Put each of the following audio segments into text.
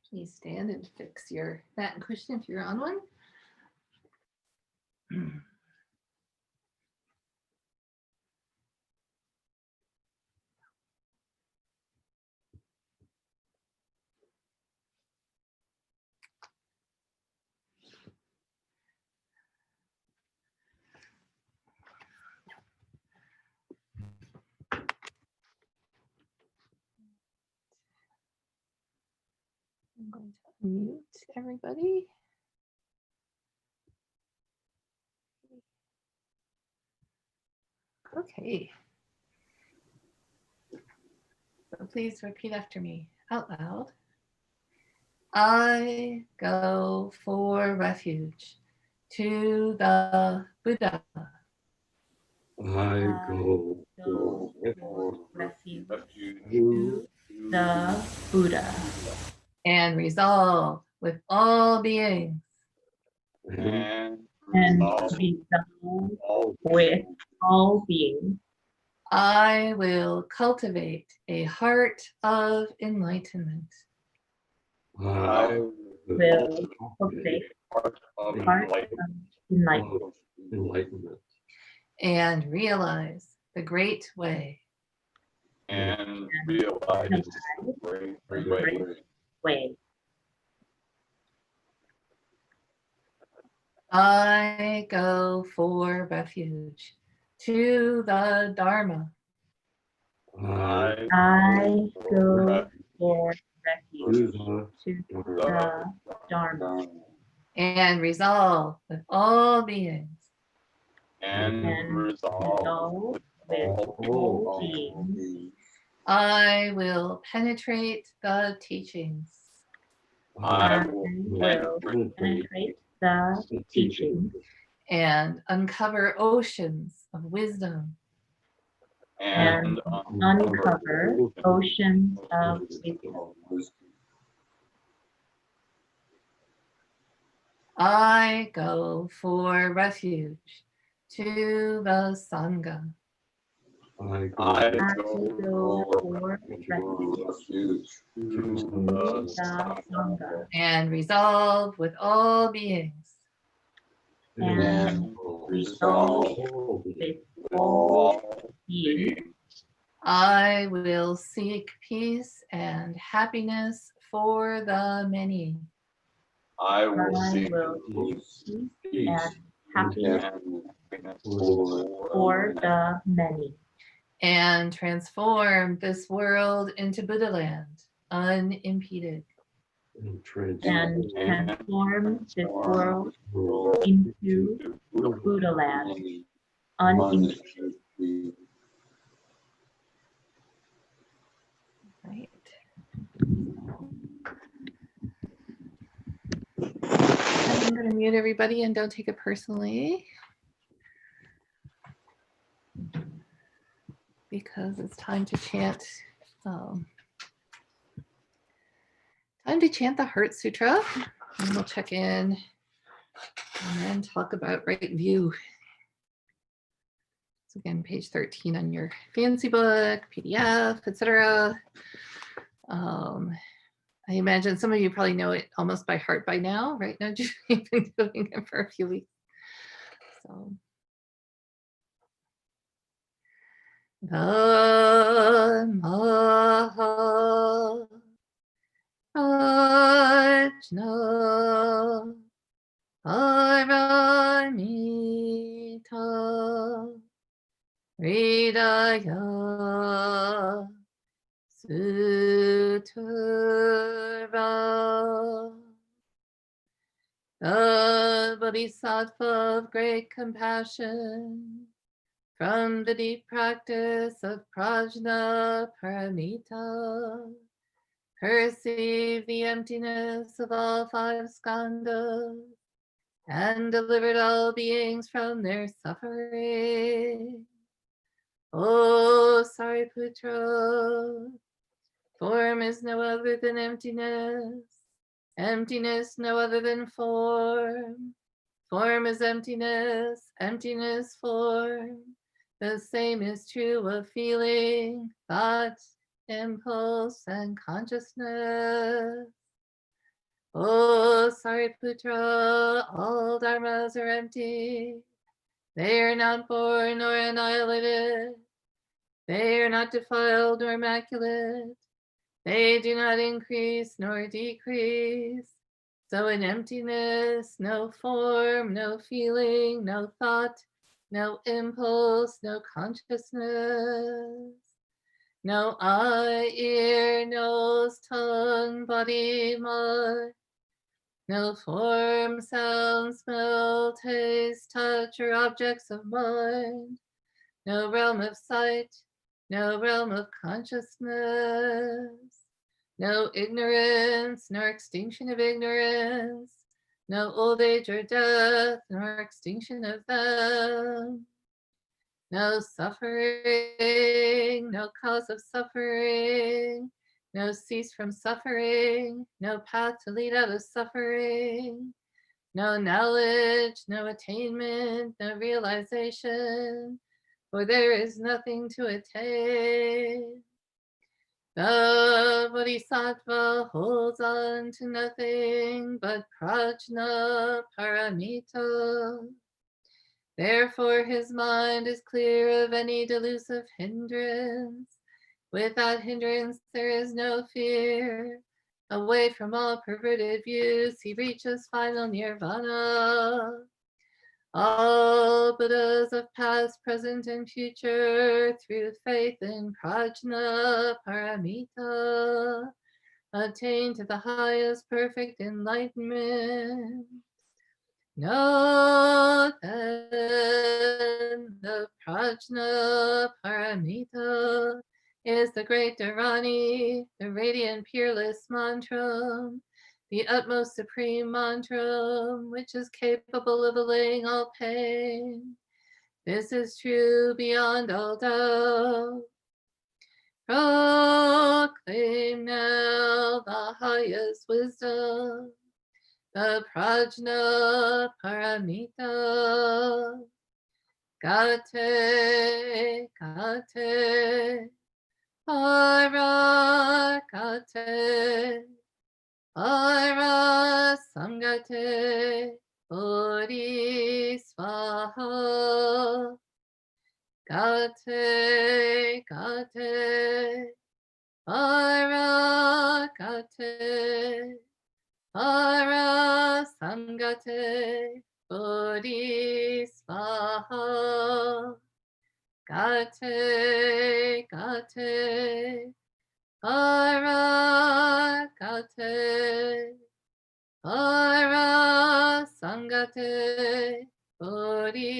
Please stand and fix your mat and cushion if you're on one. I'm going to mute everybody. Okay. So please repeat after me out loud. I go for refuge to the Buddha. I go for refuge refuge to to the Buddha And resolve with all beings. and and resolve resolve all with all beings. I will cultivate a heart of enlightenment. I Will cultivate heart of heart enlightenment, of enlightenment And realize the great way. and realize the great way. I go for refuge to the Dharma. I go for refuge to the Dharma And resolve with all beings. and and resolve resolve with all beings. I will penetrate the teachings. I I will penetrate the teachings And uncover oceans of wisdom. and uncover oceans of wisdom. I go for refuge to the Sangha. I I go go for refuge to to the Sangha And resolve with all beings. and resolve with all beings. I will seek peace and happiness for the many. I I will seek will peace peace and happiness for the many. And transform this world into Buddha land, unimpeded. And transform this world into Buddha land, unimpeded. Right. I'm going to mute everybody and don't take it personally, because it's time to chant. Time to chant the Heart Sutra, and we'll check in and then talk about right view. So again, page 13 on your fancy book, PDF, etc. I imagine some of you probably know it almost by heart by now, right? Now, you've been doing it for a few weeks. So, Dhamma Ajna Paramita Hridaya Sutra. The Bodhisattva of great compassion, from the deep practice of Prajna Paramita, perceived the emptiness of all five skandhas and delivered all beings from their suffering. O Sariputra, form is no other than emptiness, emptiness no other than form. Form is emptiness, emptiness form. The same is true of feeling, thought, impulse, and consciousness. Oh, Sariputra, all dharmas are empty. They are not born nor annihilated. They are not defiled nor immaculate. They do not increase nor decrease. So in emptiness, no form, no feeling, no thought, no impulse, no consciousness. No eye, ear, nose, tongue, body, mind. No form, sound, smell, taste, touch, or objects of mind. No realm of sight, no realm of consciousness. No ignorance, nor extinction of ignorance. No old age or death, nor extinction of them. No suffering, no cause of suffering. No cease from suffering, no path to lead out of suffering. No knowledge, no attainment, no realization, for there is nothing to attain. The Bodhisattva holds on to nothing but prajna paramita. Therefore his mind is clear of any delusive hindrance. Without hindrance there is no fear. Away from all perverted views, he reaches final nirvana. All Buddhas of past, present, and future, through faith in prajna paramita, attain to the highest perfect enlightenment. Know then the prajna paramita is the great Dharani, the radiant peerless mantra, the utmost supreme mantra, which is capable of allaying all pain. This is true beyond all doubt. Proclaim now the highest wisdom, the prajna paramita. Gate, gate, para gate, para samgate, bodhisvaha. Gate, gate, para gate, para samgate, bodhisvaha. Gate, gate, para gate, para samgate, bodhisvaha.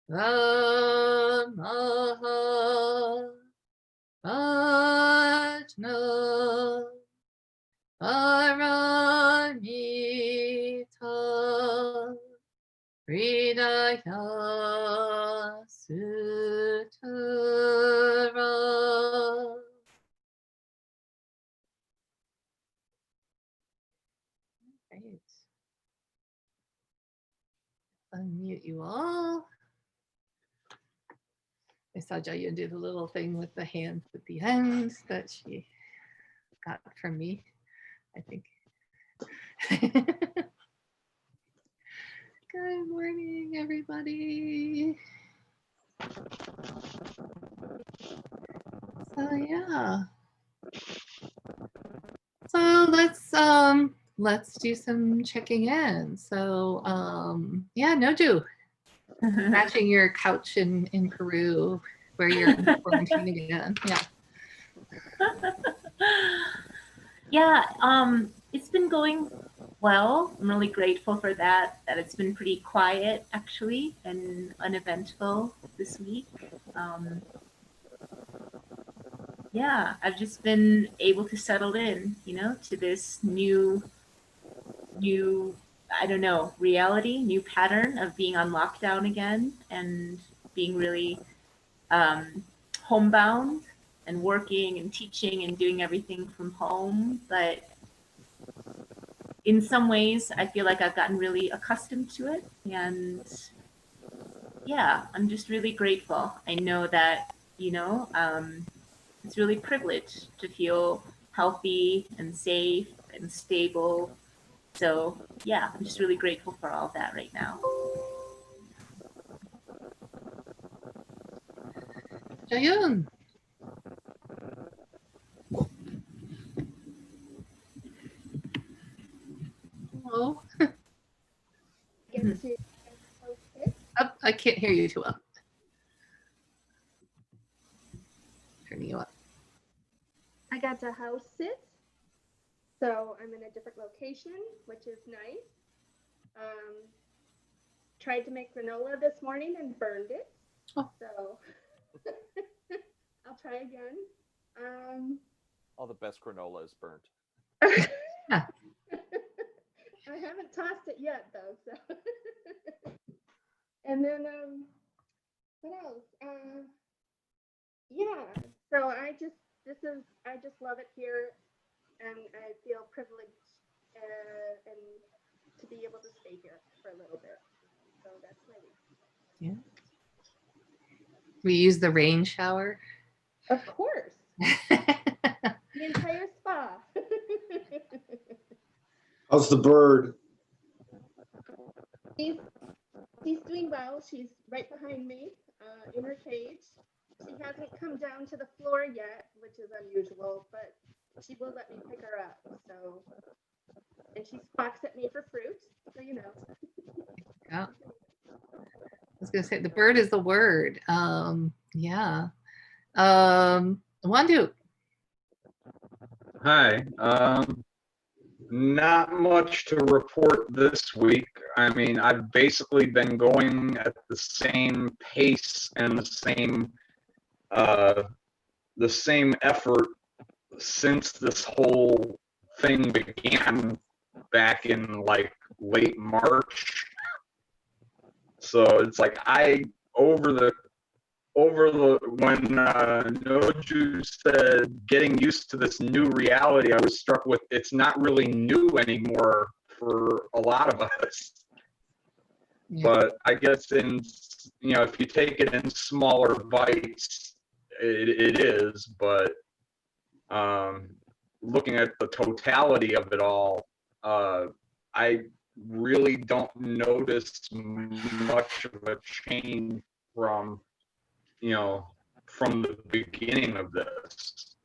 Ramaha Ajna Paramita Hridaya Sutra. Great. Unmute you all. I saw Jaya do the little thing with the hands at the end that she got from me, I think. Good morning, everybody. So yeah. So let's do some checking in. So yeah, Noju, matching your couch in Peru where you're in quarantine again. Yeah. Yeah, it's been going well. I'm really grateful for that it's been pretty quiet actually and uneventful this week. Yeah, I've just been able to settle in, to this new, I don't know, reality, new pattern of being on lockdown again and being really homebound and working and teaching and doing everything from home. But in some ways, I feel like I've gotten really accustomed to it. And yeah, I'm just really grateful. I know that, it's really privileged to feel healthy and safe and stable. So yeah, I'm just really grateful for all of that right now. Jayun. Hello. Get to post it. Oh, I can't hear you too well. Turning you up. I got to house sit. So I'm in a different location, which is nice. Tried to make granola this morning and burned it. Oh. So I'll try again. All the best granola is burnt. Yeah. I haven't tossed it yet though, so. And then what else? Yeah. So I just love it here, and I feel privileged and to be able to stay here for a little bit. So that's my week. Yeah. We use the rain shower. Of course, the entire spa. How's the bird? She's doing well. She's right behind me in her cage. She hasn't come down to the floor yet, which is unusual, but she will let me pick her up. So, and she squawks at me for fruit. So you know. Yeah. I was gonna say the bird is the word. Yeah. Wandu. Hi. Not much to report this week. I mean, I've basically been going at the same pace and the same effort since this whole thing began back in like late March. So it's like when Noju said getting used to this new reality, I was struck with it's not really new anymore for a lot of us. Yeah. But I guess if you take it in smaller bites, it is. But looking at the totality of it all, I really don't notice much of a change from the beginning of this.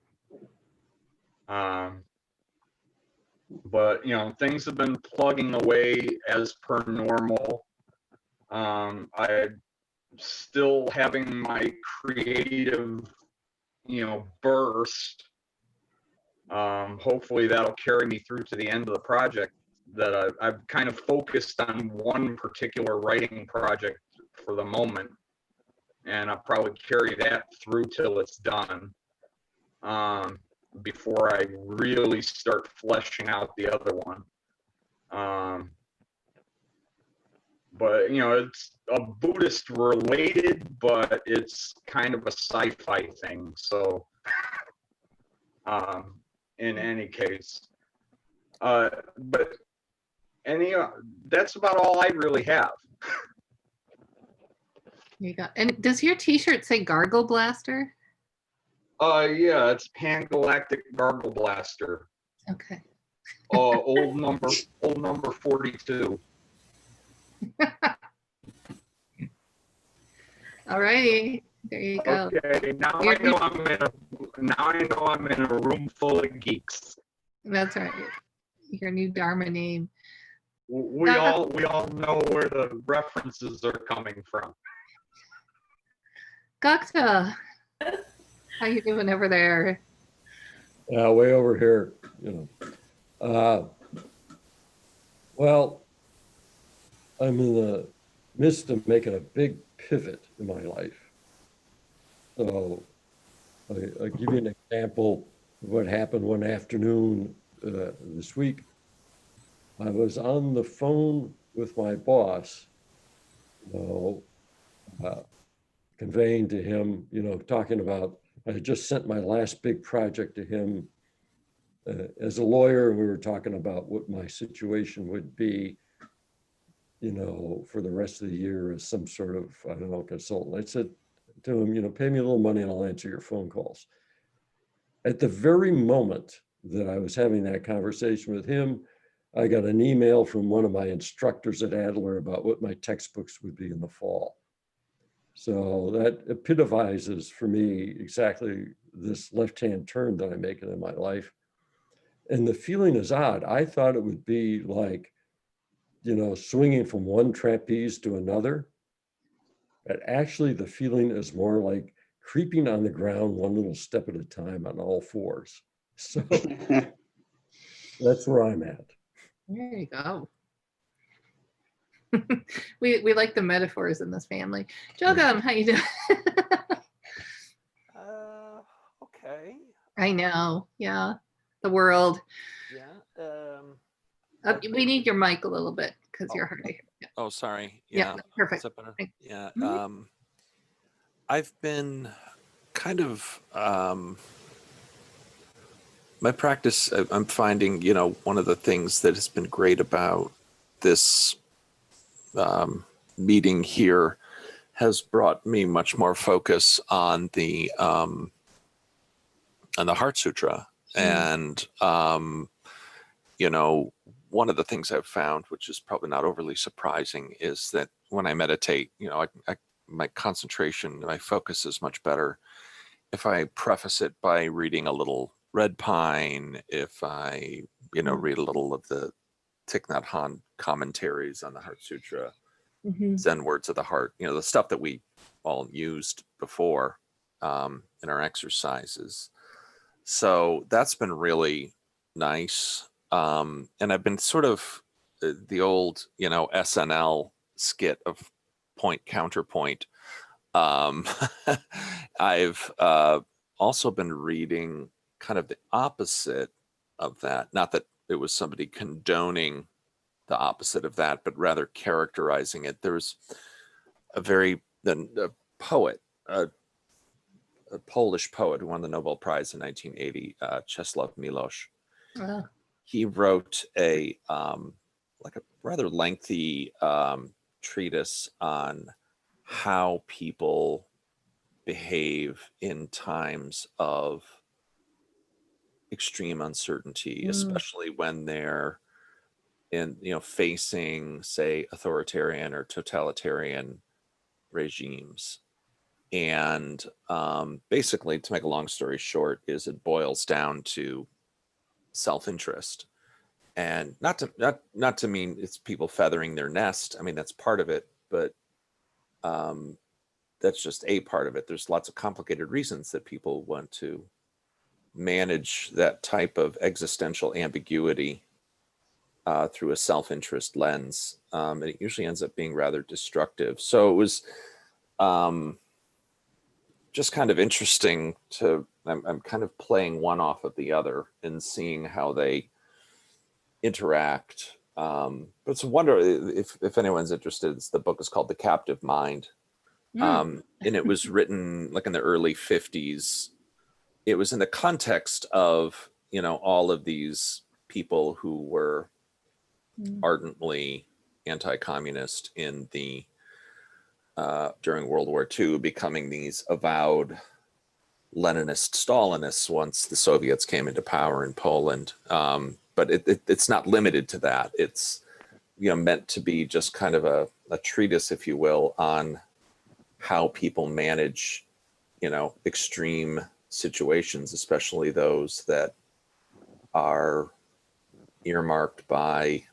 But things have been plugging away as per normal. I'm still having my creative, burst. Hopefully that'll carry me through to the end of the project. That I've kind of focused on one particular writing project for the moment, and I'll probably carry that through till it's done, before I really start fleshing out the other one. But it's a Buddhist related, but it's kind of a sci-fi thing. So, in any case, but that's about all I really have. There you go. And does your T-shirt say Gargle Blaster? Yeah, it's Pan Galactic Gargle Blaster. Okay. Old number 42. All righty. There you go. Okay, now I know I'm in a room full of geeks. That's right. Your new Dharma name. We all know where the references are coming from. Gokta, how you doing over there? Way over here, well, I'm in the midst of making a big pivot in my life. So I'll give you an example of what happened one afternoon this week. I was on the phone with my boss, conveying to him, talking about, I had just sent my last big project to him as a lawyer, and we were talking about what my situation would be, for the rest of the year as some sort of, I don't know, consultant. I said to him, pay me a little money and I'll answer your phone calls. At the very moment that I was having that conversation with him, I got an email from one of my instructors at Adler about what my textbooks would be in the fall. So that epitomizes for me exactly this left-hand turn that I'm making in my life. And the feeling is odd. I thought it would be like, you know, swinging from one trapeze to another. But actually the feeling is more like creeping on the ground one little step at a time on all fours. So that's where I'm at. There you go. we like the metaphors in this family. Jogum, how you doing? Okay. I know. Yeah. The world. Yeah. We need your mic a little bit because Oh. you're hard to hear. Yeah. Oh, sorry. Yeah, Yeah. perfect. Is that better? Thanks. Yeah. Mhm. I've been kind of my practice. I'm finding, you know, one of the things that has been great about this meeting here has brought me much more focus on the Heart Sutra. And you know, one of the things I've found, which is probably not overly surprising, is that when I meditate, you know, my concentration, my focus is much better if I preface it by reading a little Red Pine, if I, you know, read a little of the Thich Nhat Hanh commentaries on the Heart Sutra, Zen Words of the Heart, you know, the stuff that we all used before in our exercises. So that's been really nice. And I've been sort of the old, you know, SNL skit of point counterpoint. I've also been reading kind of the opposite of that. Not that it was somebody condoning the opposite of that, but rather characterizing it. There's a poet, a Polish poet who won the Nobel Prize in 1980, Czesław Miłosz. He wrote a like a rather lengthy treatise on how people behave in times of extreme uncertainty, especially when they're in, you know, facing, say, authoritarian or totalitarian regimes. And basically, to make a long story short, is it boils down to self-interest. And not to mean it's people feathering their nest. I mean, that's part of it, but that's just a part of it. There's lots of complicated reasons that people want to manage that type of existential ambiguity through a self-interest lens. And it usually ends up being rather destructive. So it was just kind of interesting I'm kind of playing one off of the other and seeing how they interact. But it's a wonder if anyone's interested. The book is called The Captive Mind. And it was written like in the early 50s. It was in the context of, you know, all of these people who were ardently anti-communist in the during World War II, becoming these avowed Leninist Stalinists once the Soviets came into power in Poland. But it's not limited to that. It's, you know, meant to be just kind of a treatise, if you will, on how people manage, you know, extreme situations, especially those that are earmarked by,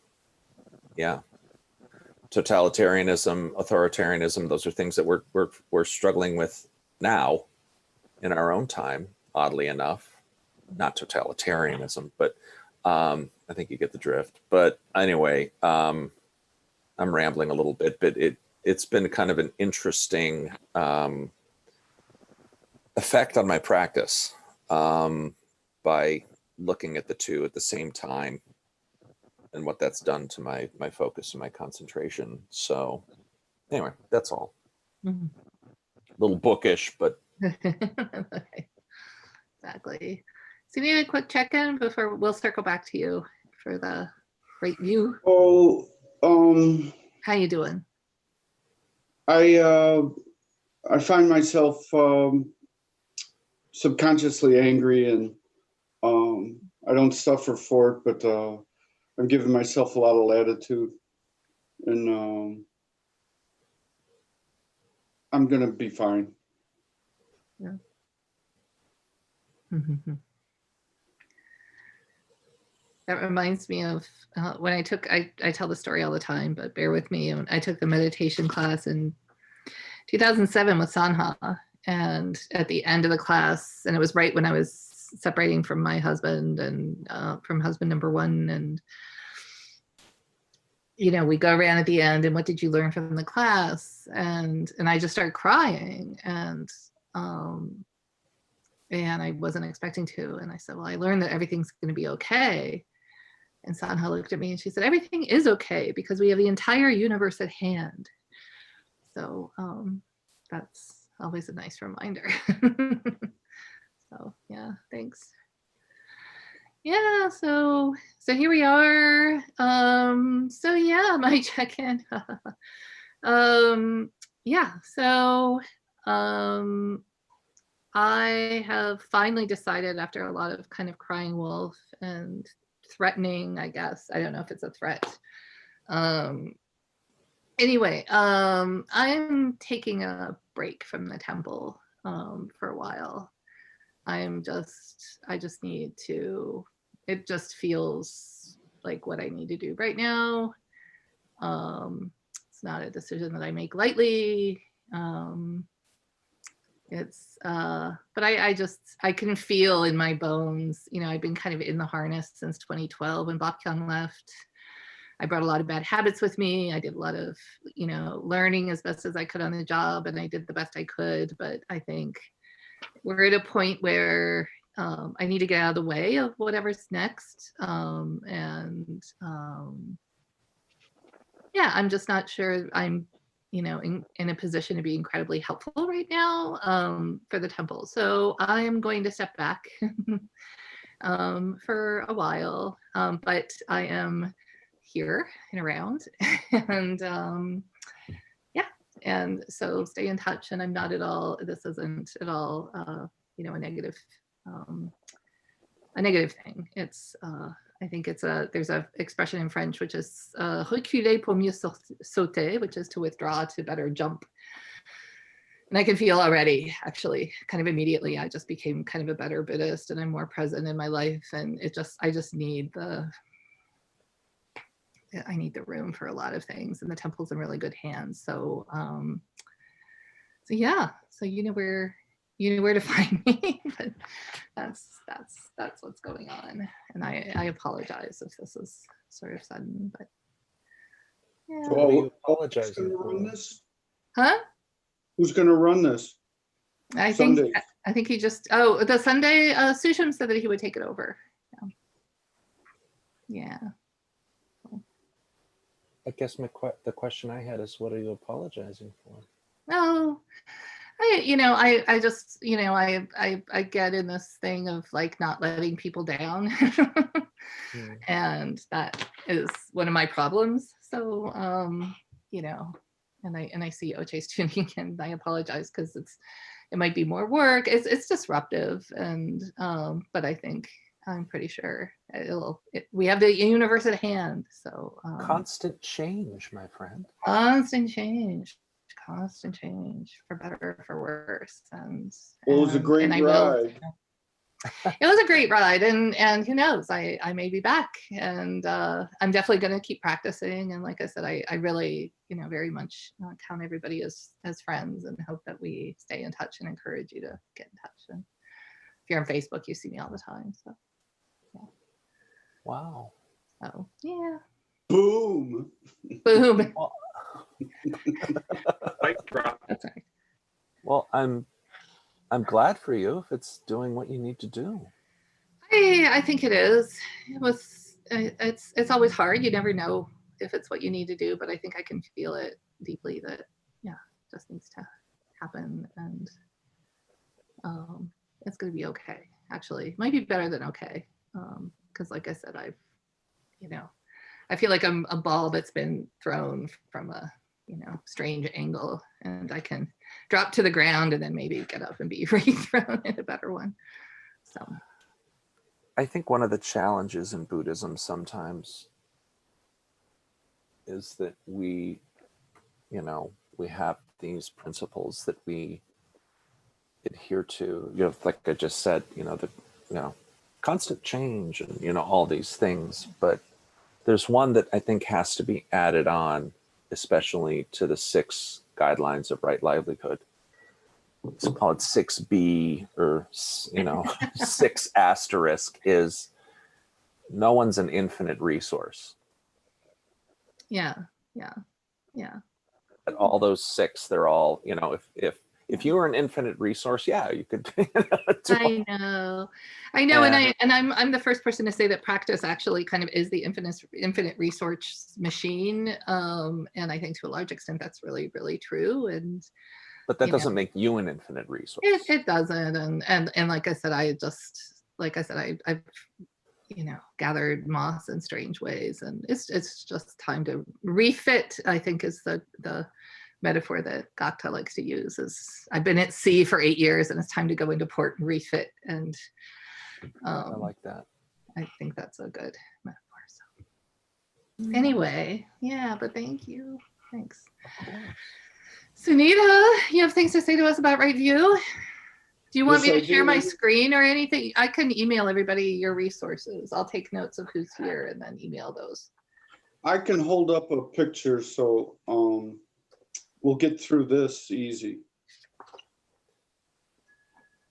totalitarianism, authoritarianism. Those are things that we're struggling with now in our own time, oddly enough. Not totalitarianism, but I think you get the drift. But anyway, I'm rambling a little bit, but it's been kind of an interesting effect on my practice by looking at the two at the same time and what that's done to my focus and my concentration. So anyway, that's all. A little bookish, but exactly. So maybe a quick check-in before we'll circle back to you for the right view. Oh, How you doing? I find myself subconsciously angry, and I don't suffer for it, but I'm giving myself a lot of latitude, and I'm gonna be fine. Yeah. That reminds me of when I took, I tell the story all the time, but bear with me. When I took the meditation class in 2007 with Sanha, and at the end of the class, and it was right when I was separating from my husband and from husband number one, and you know, we go around at the end, and what did you learn from the class? And I just started crying, and I wasn't expecting to. And I said, well, I learned that everything's going to be okay. And Sanha looked at me and she said, everything is okay because we have the entire universe at hand. So that's always a nice reminder. So yeah, thanks. Yeah, so here we are. So yeah, my check-in. Yeah, so I have finally decided, after a lot of kind of crying wolf and threatening, I guess, I don't know if it's a threat. Anyway, I'm taking a break from the temple for a while. I just need to, it just feels like what I need to do right now. It's not a decision that I make lightly. But I can feel in my bones, you know, I've been kind of in the harness since 2012 when Bobcon left. I brought a lot of bad habits with me. I did a lot of, you know, learning as best as I could on the job, and I did the best I could. But I think we're at a point where I need to get out of the way of whatever's next. Yeah, I'm just not sure I'm, you know, in a position to be incredibly helpful right now for the temple. So I'm going to step back for a while, but I am here and around, and yeah, and so stay in touch. And I'm not at all, this isn't at all, you know, a negative thing. It's I think it's there's a expression in French which is reculer pour mieux sauter, which is to withdraw to better jump. And I can feel already, actually, kind of immediately, I just became kind of a better Buddhist, and I'm more present in my life. And I just need I need the room for a lot of things, and the temple's in really good hands. So, so yeah, so you know where to find me. But that's what's going on, and I apologize if this is sort of sudden, but yeah. So, What are you who's apologizing gonna run for? this? Huh? Who's gonna run this? I Sundays. think he just, oh, the Sunday, Susham said that he would take it over. Yeah. I guess the question I had is, what are you apologizing for? No, I just, I get in this thing of like not letting people down. And that is one of my problems. So, and I see Oche's tuning in. I apologize because it might be more work. It's disruptive, and but I think I'm pretty sure we have the universe at hand. So Constant change, my friend. constant change, for better, for worse. And Well, it was a great ride. It was a great ride, and who knows, I may be back, and I'm definitely going to keep practicing. And like I said, I really, very much count everybody as friends, and hope that we stay in touch, and encourage you to get in touch. And if you're on Facebook, you see me all the time. So yeah. Wow. Oh yeah. Boom. Boom. Mic drop. That's right. Well, I'm glad for you if it's doing what you need to do. I think it is. It's always hard. You never know if it's what you need to do, but I think I can feel it deeply that it just needs to happen, and it's going to be okay. Actually, it might be better than okay, because like I said, I feel like I'm a ball that's been thrown from a strange angle, and I can drop to the ground and then maybe get up and be rethrown in a better one. So I think one of the challenges in Buddhism sometimes is that we have these principles that we adhere to, like I just said, constant change and, all these things. But there's one that I think has to be added on, especially to the 6 guidelines of right livelihood. It's called 6B, or, 6 asterisk, is no one's an infinite resource. Yeah. But all those 6, they're all, if you were an infinite resource, yeah, you could. I know, and I'm the first person to say that practice actually kind of is the infinite resource machine, and I think to a large extent that's really, really true. And but that doesn't make you an infinite resource. It doesn't, and like I said, I've gathered moss in strange ways, and it's just time to refit, I think, is the metaphor that Gakta likes to use. Is I've been at sea for 8 years and it's time to go into port and refit. And I like that. I think that's a good metaphor. So anyway, yeah, but thank you. Thanks. Sunita, you have things to say to us about Right View? Do you want me to share my screen or anything? I can email everybody your resources. I'll take notes of who's here and then email those. I can hold up a picture, so we'll get through this easy.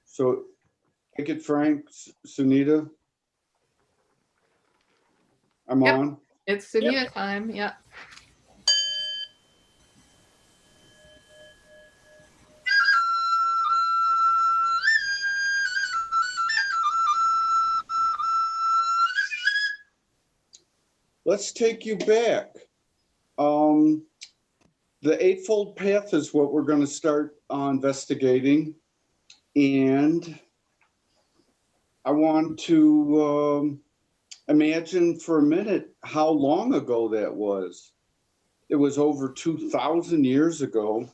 So take it, Frank, Sunita. I'm on. It's Sunita time, yeah. Let's take you back. The Eightfold Path is what we're going to start investigating. And I want to imagine for a minute how long ago that was. It was over 2,000 years ago.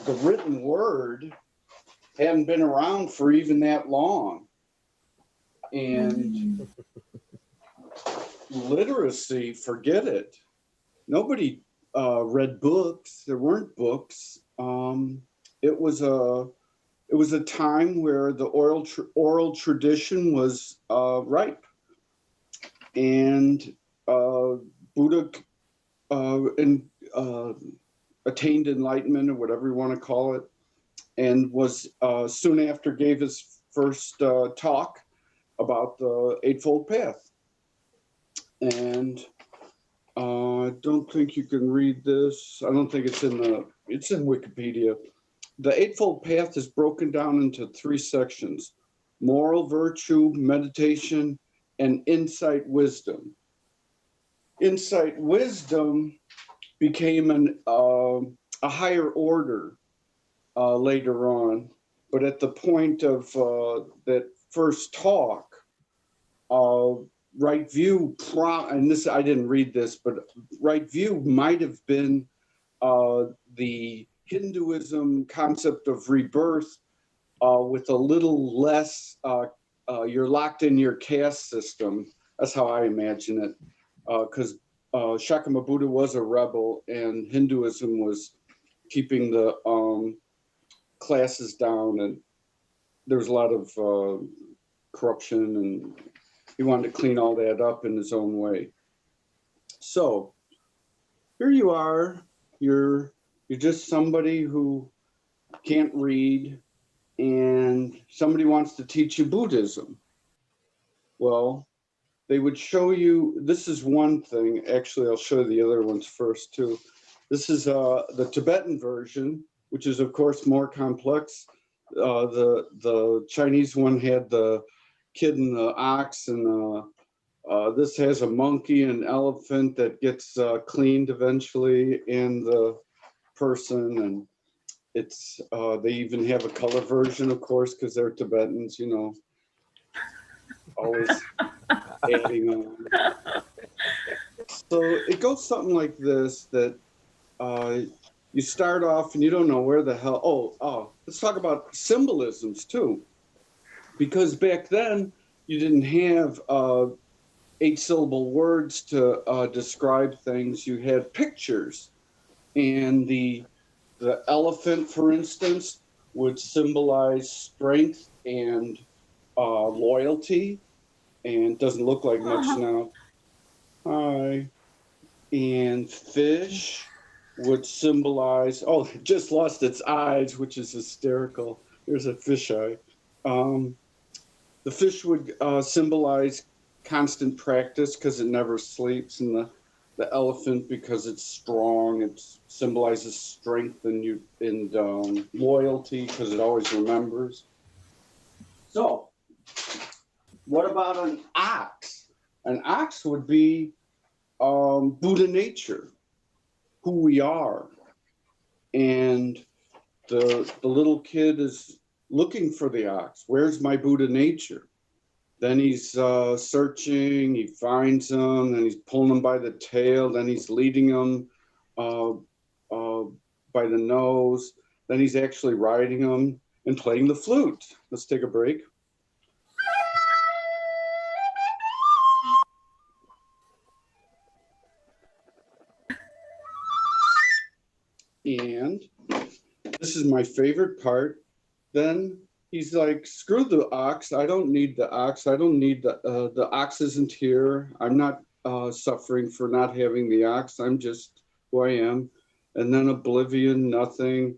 The written word hadn't been around for even that long. And literacy, forget it. Nobody read books. There weren't books. It was a time where the oral tradition was ripe, and Buddha attained enlightenment, or whatever you want to call it, and was soon after gave his first talk about the Eightfold Path. And I don't think you can read this. I don't think it's in Wikipedia. The Eightfold Path is broken down into 3 sections: moral virtue, meditation, and insight wisdom. Insight wisdom became a higher order later on, but at the point of that first talk, Right View, and this, I didn't read this, but Right View might have been the Hinduism concept of rebirth with a little less, you're locked in your caste system. That's how I imagine it. Because Shakyamuni Buddha was a rebel, and Hinduism was keeping the classes down, and there was a lot of corruption, and he wanted to clean all that up in his own way. So here you are, you're just somebody who can't read, and somebody wants to teach you Buddhism. Well, they would show you, this is one thing, actually I'll show you the other ones first too. This is the Tibetan version, which is of course more complex. The Chinese one had the kid and the ox, and this has a monkey and elephant that gets cleaned eventually, and the person, and it's they even have a color version, of course, because they're Tibetans, always adding on. So it goes something like this, that you start off and you don't know where the hell, let's talk about symbolisms too. because back then you didn't have 8-syllable words to describe things. You had pictures, and the elephant, for instance, would symbolize strength and loyalty, and doesn't look like much now. Hi. And fish would symbolize, oh, it just lost its eyes, which is hysterical. There's a fish eye. The fish would symbolize constant practice because it never sleeps, and the elephant, because it's strong, it symbolizes strength and loyalty because it always remembers. So, what about an ox? An ox would be Buddha nature, who we are. And the little kid is looking for the ox. Where's my Buddha nature? Then he's searching, he finds him, then he's pulling him by the tail, then he's leading him by the nose, then he's actually riding him and playing the flute. Let's take a break. And this is my favorite part. Then he's like, screw the ox. I don't need the ox. I don't need the ox isn't here. I'm not suffering for not having the ox. I'm just who I am. And then oblivion, nothing.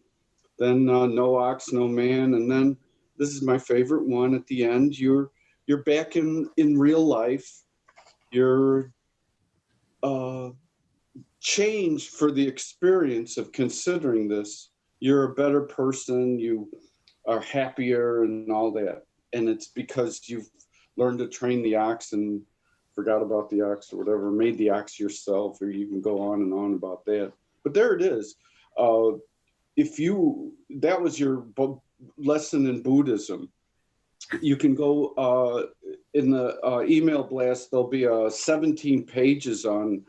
Then no ox, no man. And then this is my favorite one at the end. You're back in real life. You're changed for the experience of considering this. You're a better person. You are happier and all that. And it's because you've learned to train the ox and forgot about the ox or whatever, made the ox yourself, or you can go on and on about that. But there it is. That was your lesson in Buddhism. You can go in the email blast, there'll be 17 pages on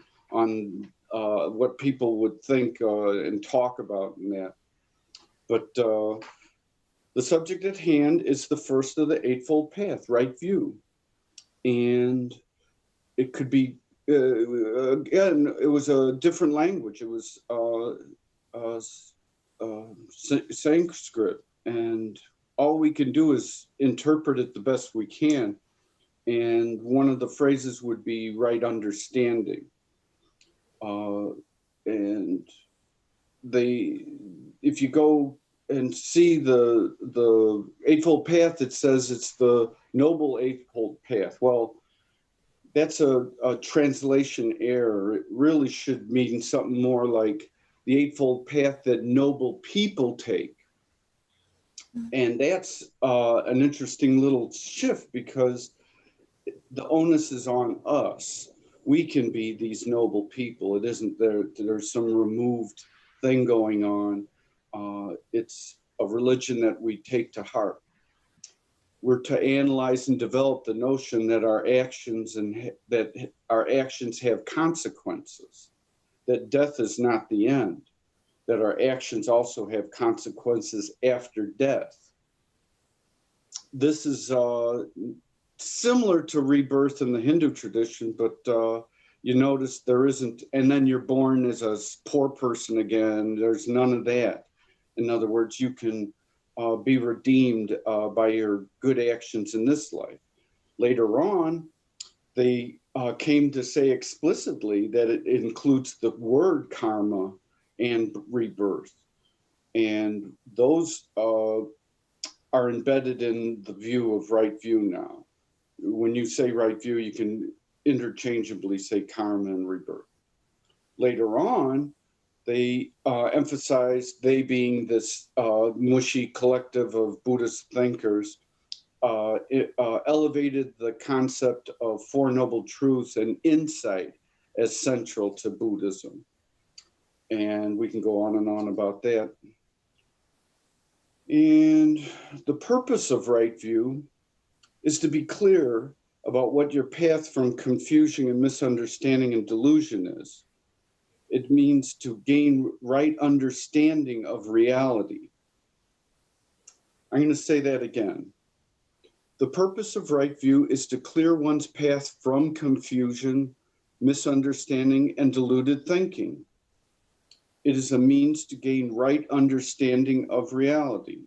what people would think and talk about in that. But the subject at hand is the first of the Eightfold Path, right view. And it could be, again, it was a different language. It was Sanskrit. And all we can do is interpret it the best we can. And one of the phrases would be right understanding. And if you go and see the Eightfold Path, it says it's the Noble Eightfold Path. Well, that's a translation error. It really should mean something more like the Eightfold Path that noble people take. And that's an interesting little shift, because the onus is on us. We can be these noble people. It isn't there's some removed thing going on. It's a religion that we take to heart. We're to analyze and develop the notion that our actions have consequences, that death is not the end, that our actions also have consequences after death. This is similar to rebirth in the Hindu tradition, but you notice there isn't, and then you're born as a poor person again. There's none of that. In other words, you can be redeemed by your good actions in this life. Later on, they came to say explicitly that it includes the word karma and rebirth. And those are embedded in the view of right view now. When you say right view, you can interchangeably say karma and rebirth. Later on, they emphasized, they being this mushy collective of Buddhist thinkers, elevated the concept of Four Noble Truths and insight as central to Buddhism. And we can go on and on about that. And the purpose of right view is to be clear about what your path from confusion and misunderstanding and delusion is. It means to gain right understanding of reality. I'm going to say that again. The purpose of right view is to clear one's path from confusion, misunderstanding, and deluded thinking. It is a means to gain right understanding of reality.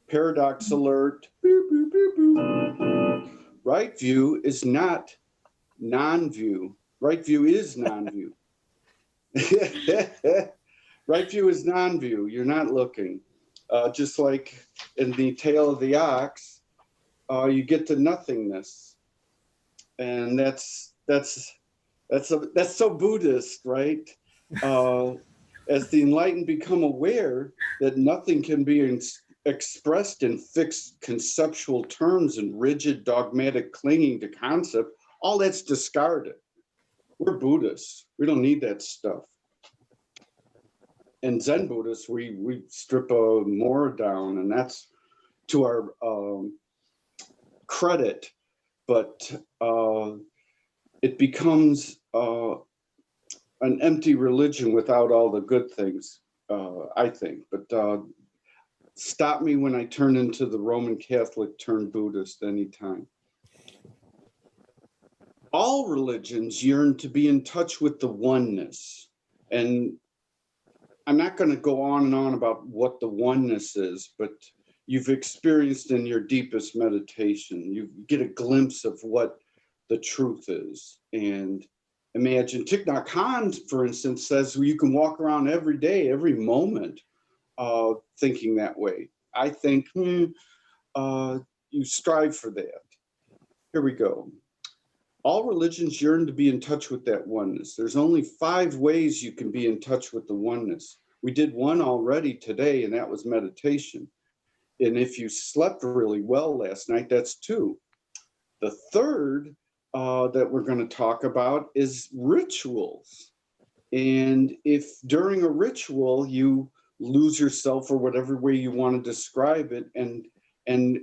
Paradox alert. Boop, boop, boop, boop. Right view is not non-view. Right view is non-view. Right view is non-view. You're not looking. Just like in the Tale of the Ox, you get to nothingness, and that's so Buddhist, right? As the enlightened become aware that nothing can be expressed in fixed conceptual terms and rigid dogmatic clinging to concept, all that's discarded. We're Buddhists. We don't need that stuff. And Zen Buddhists, we strip more down, and that's to our credit, but it becomes an empty religion without all the good things, I think. But stop me when I turn into the Roman Catholic turned Buddhist anytime. All religions yearn to be in touch with the oneness. And I'm not going to go on and on about what the oneness is, but you've experienced in your deepest meditation. You get a glimpse of what the truth is. And imagine Thich Nhat Hanh, for instance, says you can walk around every day, every moment, thinking that way. I think you strive for that. Here we go. All religions yearn to be in touch with that oneness. There's only 5 ways you can be in touch with the oneness. We did one already today, and that was meditation. And if you slept really well last night, that's 2. The third that we're going to talk about is rituals. And if during a ritual you lose yourself, or whatever way you want to describe it, and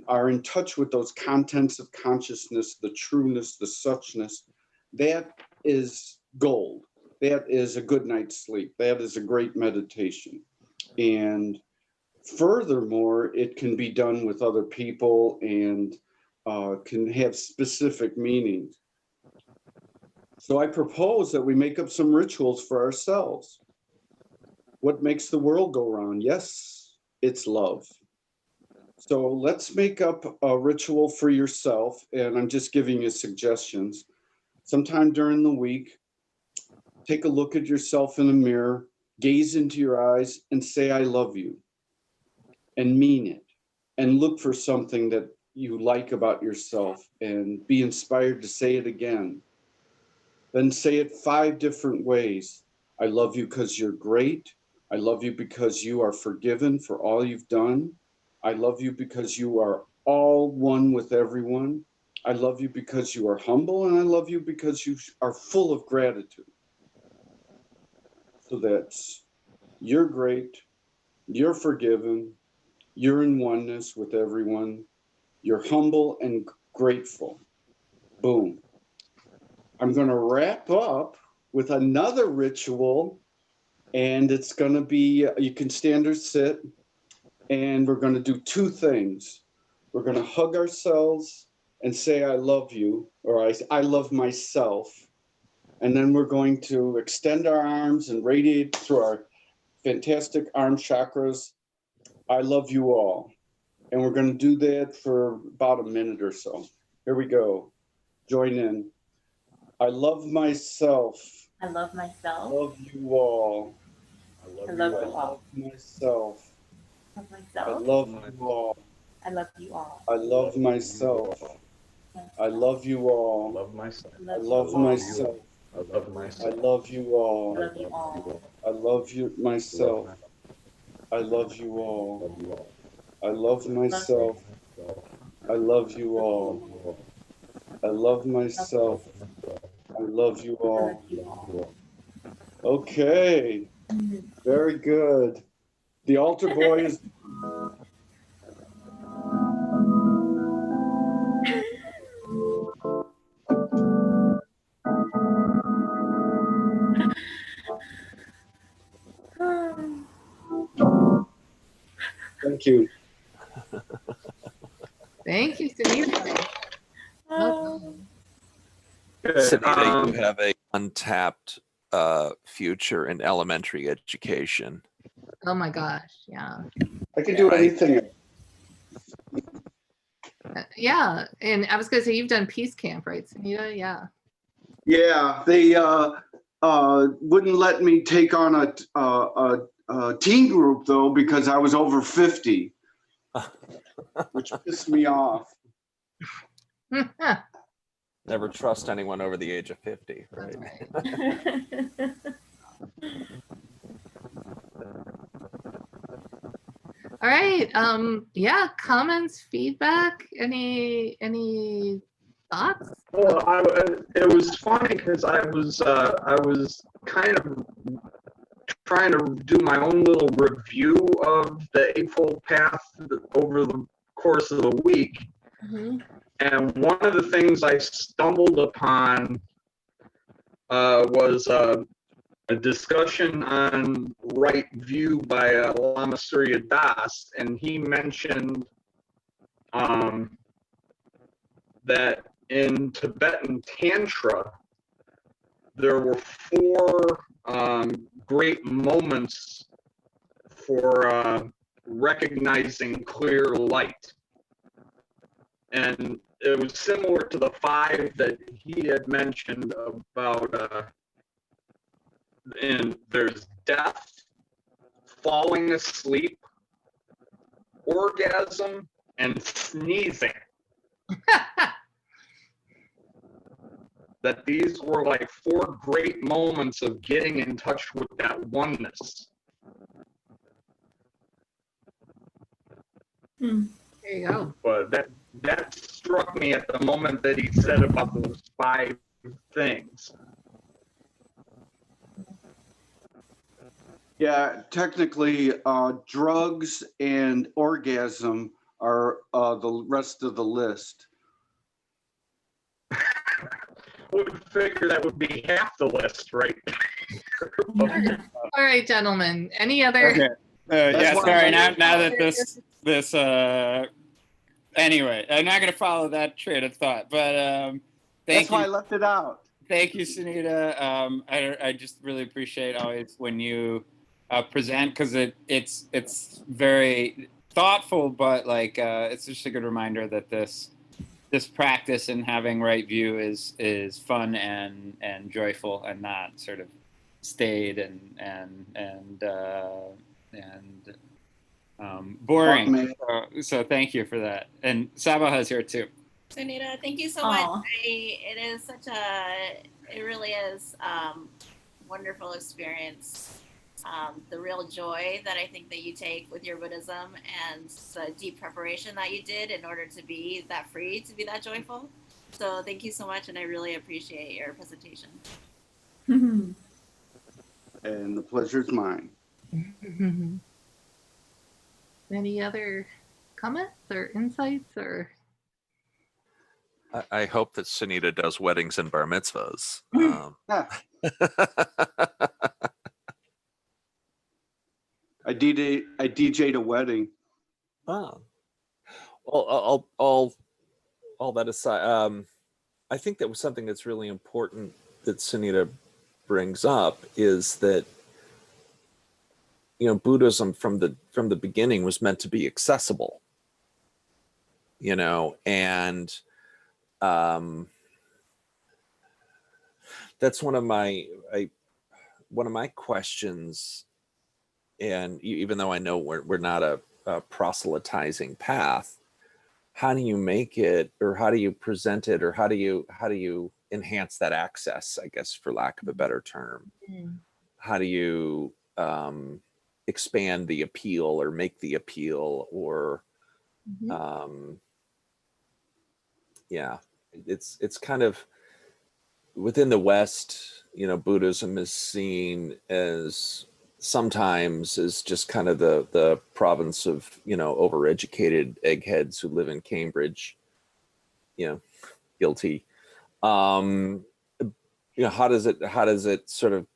are in touch with those contents of consciousness, the trueness, the suchness, that is gold. That is a good night's sleep. That is a great meditation. And furthermore, it can be done with other people and can have specific meanings. So I propose that we make up some rituals for ourselves. What makes the world go round? Yes, it's love. So let's make up a ritual for yourself, and I'm just giving you suggestions. Sometime during the week, take a look at yourself in a mirror, gaze into your eyes, and say, I love you, and mean it. And look for something that you like about yourself and be inspired to say it again. Then say it 5 different ways. I love you because you're great. I love you because you are forgiven for all you've done. I love you because you are all one with everyone. I love you because you are humble, and I love you because you are full of gratitude. So that's, you're great, you're forgiven, you're in oneness with everyone, you're humble and grateful. Boom. I'm going to wrap up with another ritual, and it's going to be, you can stand or sit. And we're going to do 2 things. We're going to hug ourselves and say, I love you, or I love myself. And then we're going to extend our arms and radiate through our fantastic arm chakras. I love you all. And we're going to do that for about a minute or so. Here we go. Join in. I love myself. I love myself. I love you all. I love you I all. love myself. Love I myself. love you all. I love you all. I love myself. I love you all. Love myself. I love myself. I love I myself. love you I all. love you all. I love you myself. I love you all. I love myself. I love you all. I love myself. I love you I all. love you all. Okay. Very good. The altar boy is. Thank you. Thank you, Sunita. Welcome. Good. Sunita, you have a untapped future in elementary education. Oh my gosh, yeah. I can do anything. Yeah, and I was gonna say you've done Peace Camp, right, Sunita? Yeah. Yeah, they wouldn't let me take on a teen group though because I was over 50, which pissed me off. Never trust anyone over the age of 50, right? All right. Yeah, comments, feedback, any thoughts? Well, it was funny because I was kind of trying to do my own little review of the Eightfold Path over the course of the week. Mm-hmm. And one of the things I stumbled upon was a discussion on right view by Lama Surya Das, and he mentioned that in Tibetan Tantra, there were four great moments for recognizing clear light. And it was similar to the five that he had mentioned about, and there's death, falling asleep, orgasm, and sneezing. That these were like four great moments of getting in touch with that oneness. There you go. But that struck me at the moment that he said about those five things. Yeah, technically, drugs and orgasm are the rest of the list. Would figure that would be half the list, right? All right, gentlemen. Any other? Okay. Yeah, why sorry. I'm- Now that this anyway, I'm not gonna follow that train of thought, but That's thank why I you, left it out. thank you, Sunita. I just really appreciate always when you present because it's very thoughtful, but like it's just a good reminder that this practice and having right view is fun and joyful and not sort of staid and boring. So thank you for that. And Sabaha's here too. Sunita, thank you so Aw. much. It really is wonderful experience. The real joy that I think that you take with your Buddhism and the deep preparation that you did in order to be that free, to be that joyful. So thank you so much, and I really appreciate your presentation. And the pleasure's mine. Any other comments or insights or? I hope that Sunita does weddings and bar mitzvahs. I DJ'd a wedding. Oh. Well, all that aside, I think that was something that's really important that Sunita brings up is that, you know, Buddhism from the beginning was meant to be accessible, you know, and that's one of my questions. And even though I know we're not a proselytizing path, how do you make it, or how do you present it, or how do you enhance that access, I guess, for lack of a better term? How do you expand the appeal or make the appeal, or yeah, it's kind of within the West, you know, Buddhism is seen as sometimes is just kind of the province of, you know, overeducated eggheads who live in Cambridge, you know, guilty. You know, how does it sort of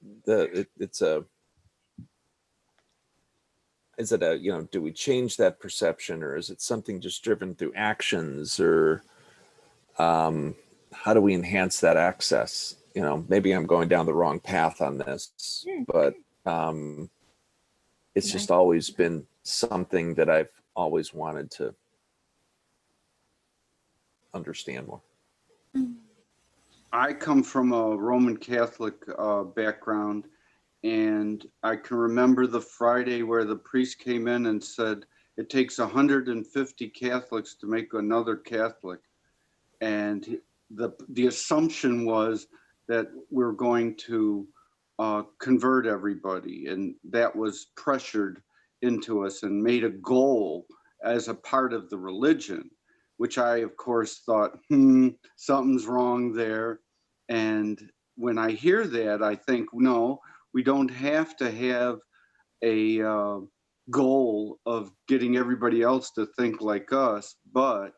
is it a, do we change that perception, or is it something just driven through actions, or how do we enhance that access? Maybe I'm going down the wrong path on this, but it's just always been something that I've always wanted to understand more. I come from a Roman Catholic background, and I can remember the Friday where the priest came in and said, it takes 150 Catholics to make another Catholic. And the assumption was that we're going to convert everybody. And that was pressured into us and made a goal as a part of the religion, which I, of course, thought, something's wrong there. And when I hear that, I think, no, we don't have to have a goal of getting everybody else to think like us, but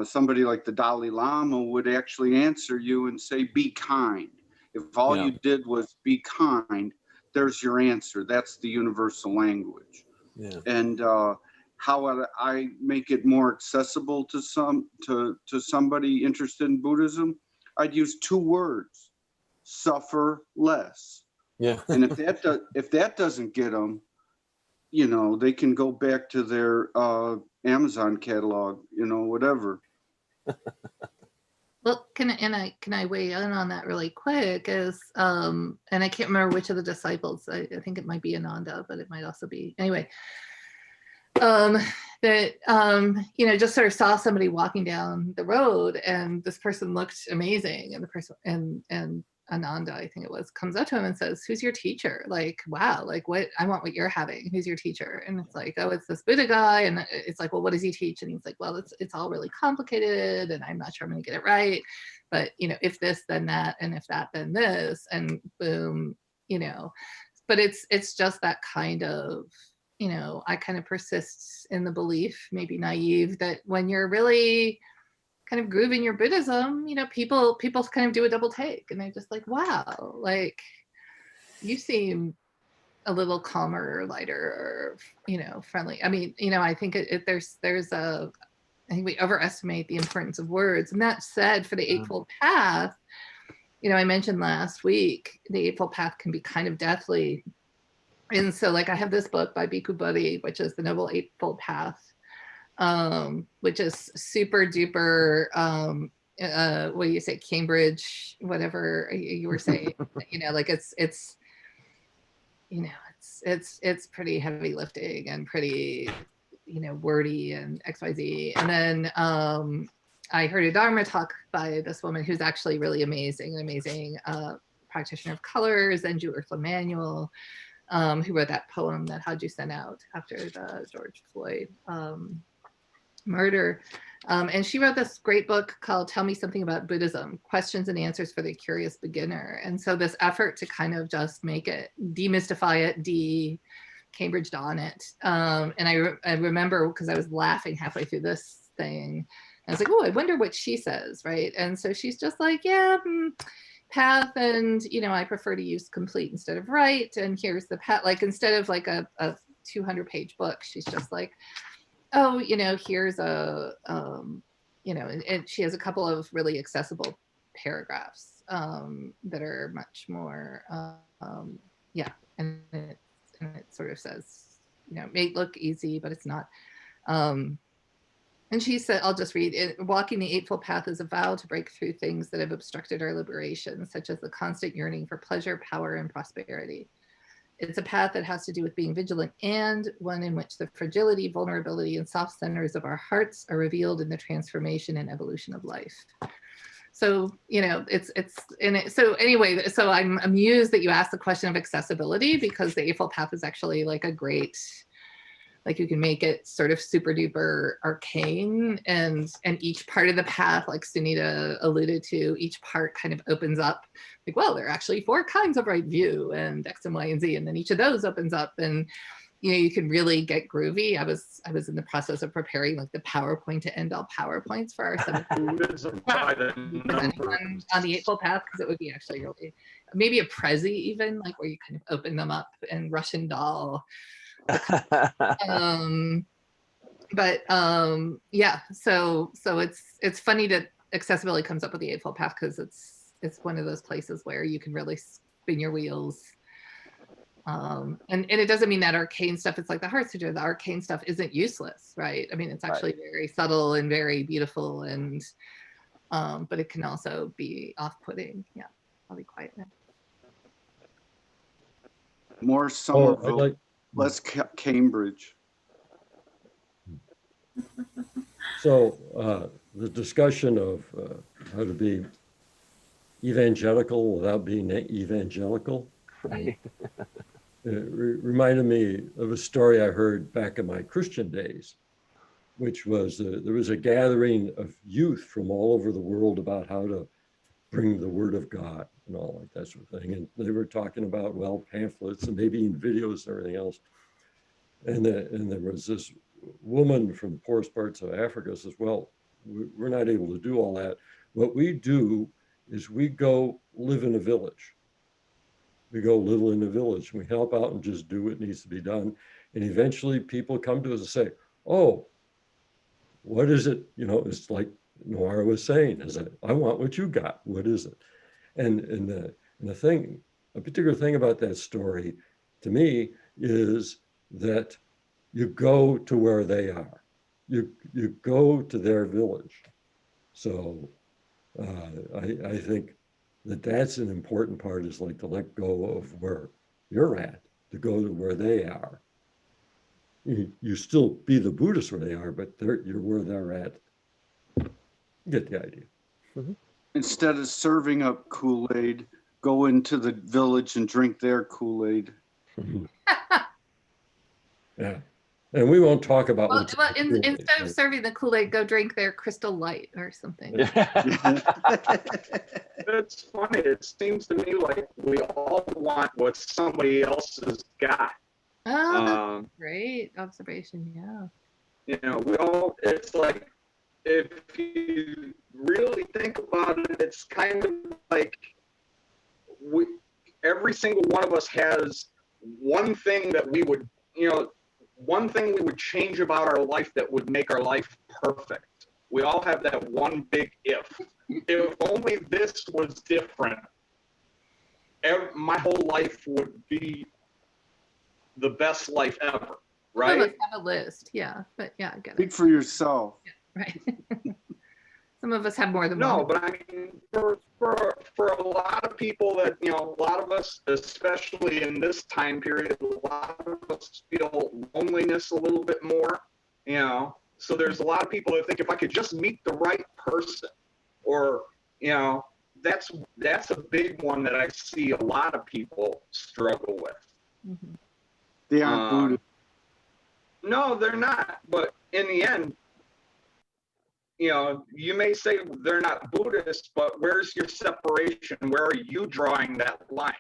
somebody like the Dalai Lama would actually answer you and say, be kind. If all you did was be kind, there's your answer. That's the universal language. Yeah. And how I make it more accessible to somebody interested in Buddhism, I'd use 2 words: suffer less. Yeah. And if that doesn't get them, they can go back to their Amazon catalog, whatever. Well, can I weigh in on that really quick? And I can't remember which of the disciples. I think it might be Ananda, but it might also be anyway. That just sort of saw somebody walking down the road, and this person looked amazing, and the person and Ananda, I think it was, comes up to him and says, "Who's your teacher? Like, wow, like what? I want what you're having. Who's your teacher?" And it's like, "Oh, it's this Buddha guy." And it's like, "Well, what does he teach?" And he's like, "Well, it's all really complicated, and I'm not sure I'm going to get it right. But if this, then that, and if that, then this, and boom, But it's just that kind of, I kind of persist in the belief, maybe naive, that when you're really kind of grooving your Buddhism, people kind of do a double take, and they're just like, wow, like you seem a little calmer or lighter or, friendly. I mean, I think there's I think we overestimate the importance of words. And that said, for the Eightfold Path, I mentioned last week, the Eightfold Path can be kind of deathly. And so like I have this book by Bhikkhu Bodhi, which is the Noble Eightfold Path, which is super duper, what do you say, Cambridge, whatever you were saying, like it's pretty heavy lifting and pretty, wordy and XYZ. And then I heard a Dharma talk by this woman who's actually really amazing practitioner of colors, Zenju Ursula Manuel, who wrote that poem that Haju sent out after the George Floyd murder. And she wrote this great book called Tell Me Something About Buddhism, Questions and Answers for the Curious Beginner. And so this effort to kind of just make it, demystify it, Cambridge on it. And I remember, because I was laughing halfway through this thing, I was like, oh, I wonder what she says, right? And so she's just like, yeah, path, and I prefer to use complete instead of right, and here's the path. Like instead of like a 200-page book, she's just like, oh, here's a and she has a couple of really accessible paragraphs that are much more and it sort of says, may look easy, but it's not. And she said, I'll just read it. Walking the Eightfold Path is a vow to break through things that have obstructed our liberation, such as the constant yearning for pleasure, power, and prosperity. It's a path that has to do with being vigilant, and one in which the fragility, vulnerability, and soft centers of our hearts are revealed in the transformation and evolution of life. So, it's in it. So anyway, so I'm amused that you asked the question of accessibility, because the Eightfold Path is actually like a great, like you can make it sort of super duper arcane, and each part of the path, like Sunita alluded to, each part kind of opens up like, well, there are actually 4 kinds of right view and X and Y and Z, and then each of those opens up, and you can really get groovy. I was in the process of preparing like the PowerPoint to end all PowerPoints for our 7th on the Eightfold Path, because it would be actually really maybe a Prezi even, like where you kind of open them up, and Russian doll Yeah, so it's funny that accessibility comes up with the Eightfold Path, because it's one of those places where you can really spin your wheels. And it doesn't mean that arcane stuff, it's like the Heart Sutra, the arcane stuff isn't useless, right? I mean, it's actually very subtle and very beautiful, and but it can also be off-putting. Yeah, I'll be quiet now. More Somerville, like, less Cambridge. so the discussion of how to be evangelical without being evangelical. Right. It reminded me of a story I heard back in my Christian days, which was there was a gathering of youth from all over the world about how to bring the word of God and all like that sort of thing. And they were talking about, well, pamphlets and maybe even videos and everything else. And there was this woman from poorest parts of Africa says, well, we're not able to do all that. What we do is we go live in a village. We go live in a village. We help out and just do what needs to be done. And eventually people come to us and say, oh, what is it? You know, it's like Noir was saying, is that I want what you got. What is it? And the thing, a particular thing about that story to me is that you go to where they are. You go to their village. So I think that's an important part, is like to let go of where you're at, to go to where they are. You still be the Buddhist where they are, but you're where they're at. Get the idea. Mm-hmm. Instead of serving up Kool-Aid, go into the village and drink their Kool-Aid. Yeah. And we won't talk about instead of serving the Kool-Aid, go drink their Crystal Light or something. It's funny. It seems to me like we all want what somebody else has got. Oh, that's great observation. Yeah. You know, we all, it's like, if you really think about it, it's kind of like every single one of us has one thing that we would, you know, one thing we would change about our life that would make our life perfect. We all have that one big if. If only this was different, my whole life would be the best life ever, right? Some of us have a list, yeah, but yeah, I get it. Speak for yourself. Yeah, right. Some of us have more than No, one. but I mean, for a lot of people that, you know, a lot of us, especially in this time period, a lot of us feel loneliness a little bit more, you know. So there's a lot of people that think if I could just meet the right person, or, you know, that's a big one that I see a lot of people struggle with. Mm-hmm. They aren't Buddhist. No, they're not. But in the end, you know, you may say they're not Buddhist, but where's your separation? Where are you drawing that line?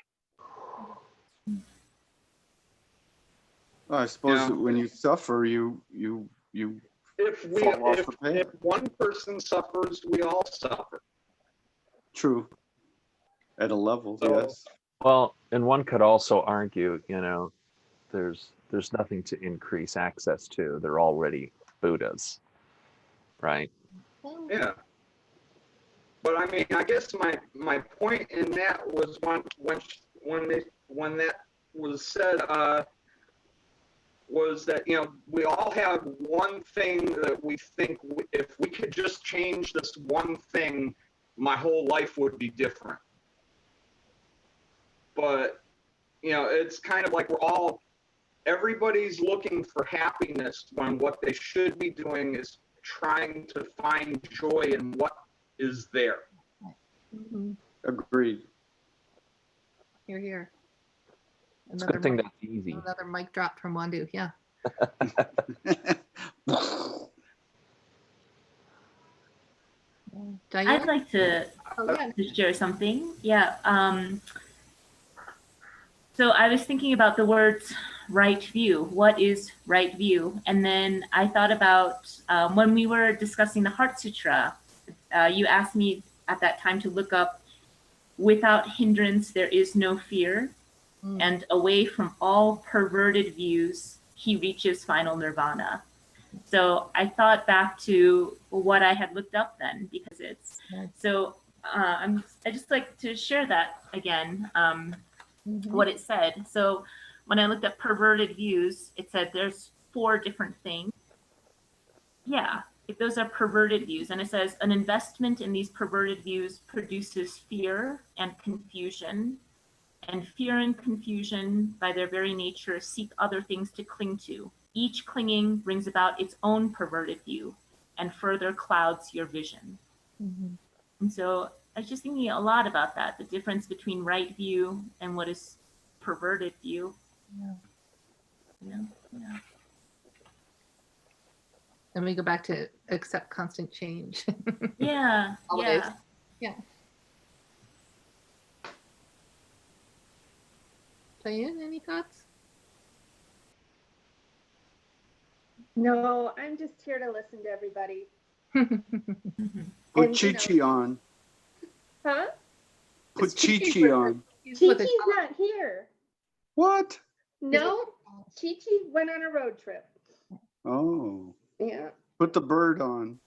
Well, I suppose that when you suffer, you fall off the path. If one person suffers, we all suffer. True. At a level, So, yes. Well, and one could also argue, you know, there's nothing to increase access to. They're already Buddhas, right? yeah. But I mean, I guess my point in that was when that was said, was that, you know, we all have one thing that we think if we could just change this one thing, my whole life would be different. But, you know, it's kind of like everybody's looking for happiness when what they should be doing is trying to find joy in what is there. Mm-hmm. Agreed. Hear, hear. It's a good thing that's easy. Another mic drop from Wandu, yeah. I'd like to share something. Yeah. So I was thinking about the words right view. What is right view? And then I thought about when we were discussing the Heart Sutra, you asked me at that time to look up, without hindrance, there is no fear, and away from all perverted views, he reaches final nirvana. So I thought back to what I had looked up then, because it's so. I just like to share that again. What it said. So when I looked at perverted views, it said there's 4 different things. Yeah, if those are perverted views, and it says an investment in these perverted views produces fear and confusion. And fear and confusion, by their very nature, seek other things to cling to. Each clinging brings about its own perverted view and further clouds your vision. And so I was just thinking a lot about that, the difference between right view and what is perverted view. Yeah. And we go back to accept constant change. Yeah. Always. Yeah. Yeah. Diane, any thoughts? No, I'm just here to listen to everybody. Put And, Chi-Chi on. Huh? Put Chi-Chi on. Chi-Chi's not here. What? No, Chi-Chi went on a road trip. Oh. Yeah. Put the bird on.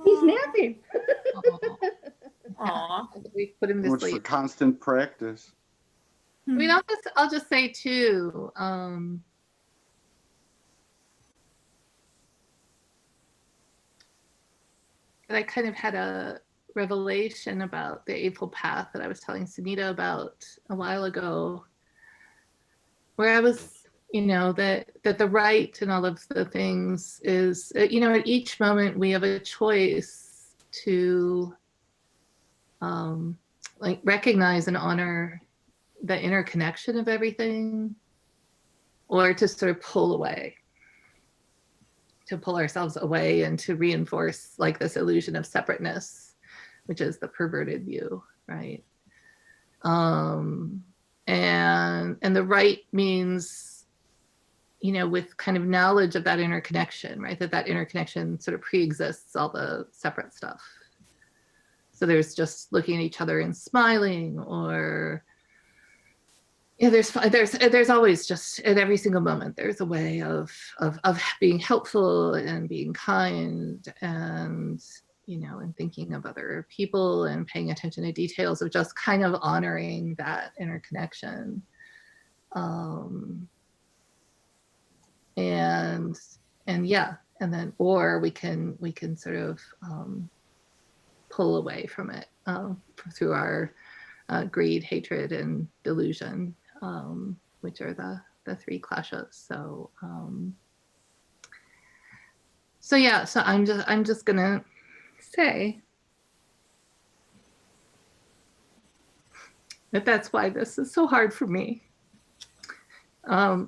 He's napping. Aw. We put him to Much for sleep. constant practice. I mean, I'll just say too, that I kind of had a revelation about the Eightfold Path that I was telling Sunita about a while ago, where I was, that the right in all of the things is, at each moment we have a choice to recognize and honor the interconnection of everything, or to sort of pull away, to pull ourselves away and to reinforce like this illusion of separateness, which is the perverted view, right? And the right means, with kind of knowledge of that interconnection, right? That interconnection sort of pre-exists all the separate stuff. So there's just looking at each other and smiling, or there's always just at every single moment there's a way of being helpful and being kind, and and thinking of other people and paying attention to details of just kind of honoring that interconnection, and then or we can sort of pull away from it through our greed, hatred, and delusion, which are the 3 clashes. So I'm just gonna say that's why this is so hard for me,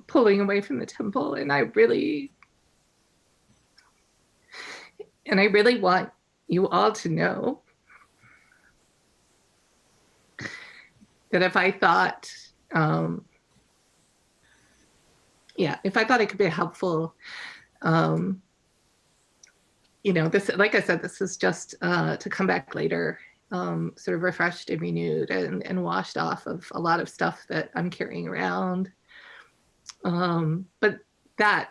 pulling away from the temple, and I really want you all to know that if I thought, if I thought it could be helpful, this, like I said, this is just to come back later, sort of refreshed and renewed and washed off of a lot of stuff that I'm carrying around. But that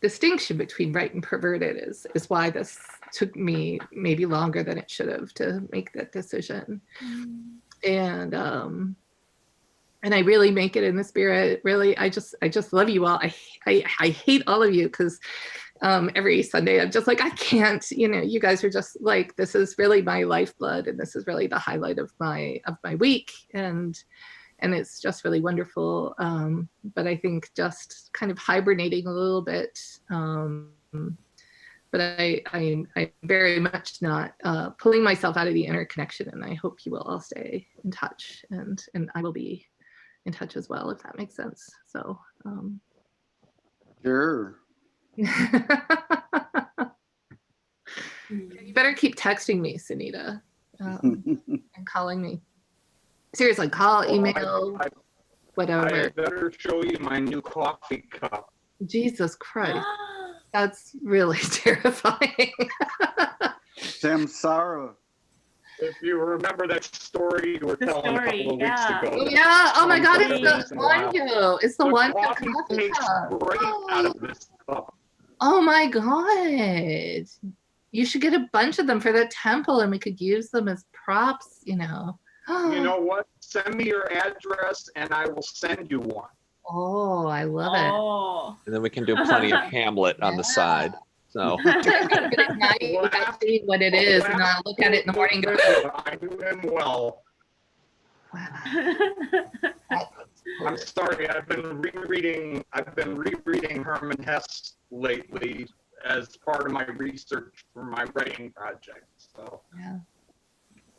distinction between right and perverted is why this took me maybe longer than it should have to make that decision. And I really make it in the spirit. Really, I just love you all. I hate all of you, because every Sunday I'm just like, I can't. You guys are just like, this is really my lifeblood, and this is really the highlight of my week, and it's just really wonderful. But I think just kind of hibernating a little bit. But I'm very much not pulling myself out of the interconnection, and I hope you will all stay in touch, and I will be in touch as well, if that makes sense. So Sure. You better keep texting me, Sunita, and calling me. Seriously, call, email, whatever. I better show you my new coffee cup. Jesus Christ. That's really terrifying. Samsara. If you remember that story you were The telling a story, couple of yeah. weeks ago. Yeah. Oh my God, it's Once the in a while. Wandu. It's the The Wandu coffee coffee tastes cup. great out of this cup. Oh my God. You should get a bunch of them for the temple and we could use them as props, You know what? Send me your address and I will send you one. Oh, I love it. Oh. And then we can do plenty of Hamlet on the Yeah. side. So But at night, without seeing what it is, and I'll look at it in the morning and go, I knew him well. wow. I'm sorry, I've been rereading Herman Hesse lately as part of my research for my writing project. So,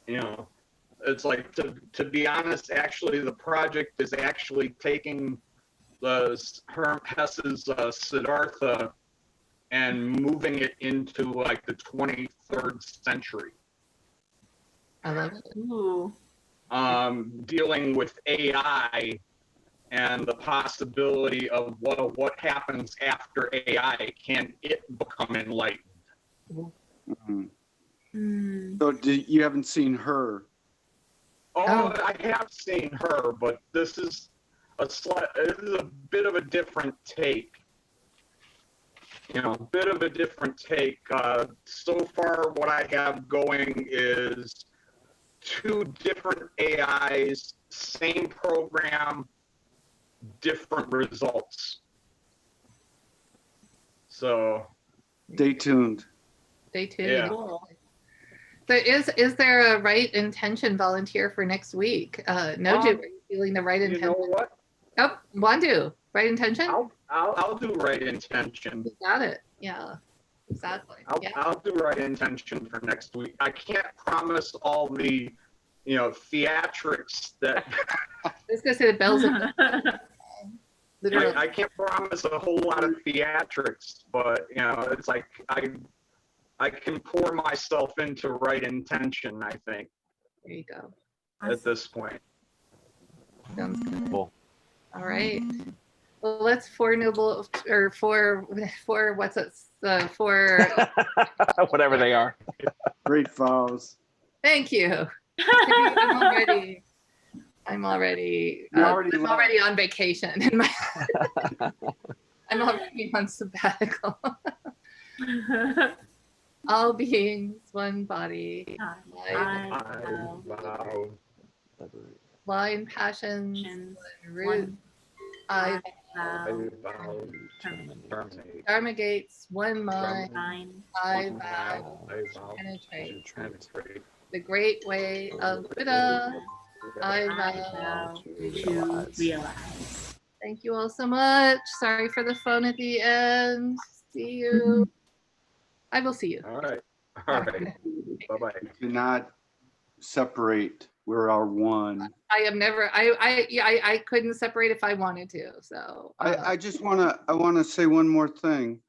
Yeah. It's like, to be honest, actually the project is actually taking Herman Hesse's Siddhartha and moving it into like the 23rd century. I love it. Ooh. Dealing with AI and the possibility of what happens after AI. Can it become enlightened? Mhm. Mm. So you haven't seen Her? Oh, I have seen Her, but this is a bit of a different take. Bit of a different take. So far, what I have going is 2 different AIs, same program, different results. So Stay tuned. Stay tuned. Yeah. Cool. So is there a right intention volunteer for next week? Noju, are you feeling the right you intention? know what? Oh, Wandu, right intention? I'll do right intention. You got it. Yeah, exactly. Yeah. I'll do right intention for next week. I can't promise all the theatrics that I was gonna say the bells and literally. I can't promise a whole lot of theatrics, but it's like I can pour myself into right intention, I think, There you go. at this point. Sounds good. Cool. All right. Well, let's for what's it? For whatever they are. Great vows. thank you. I'm already You already I'm left. already on vacation. I'm already on sabbatical. All beings, one body, blind passions, one root. I Dharma gates, one mind. I vow penetrate the great way of Buddha. I vow to realize. Thank you all so much. Sorry for the phone at the end. See you. I will see you. All right. Bye-bye. Do not separate. We're our one. I am never. I couldn't separate if I wanted to. So I want to say one more thing.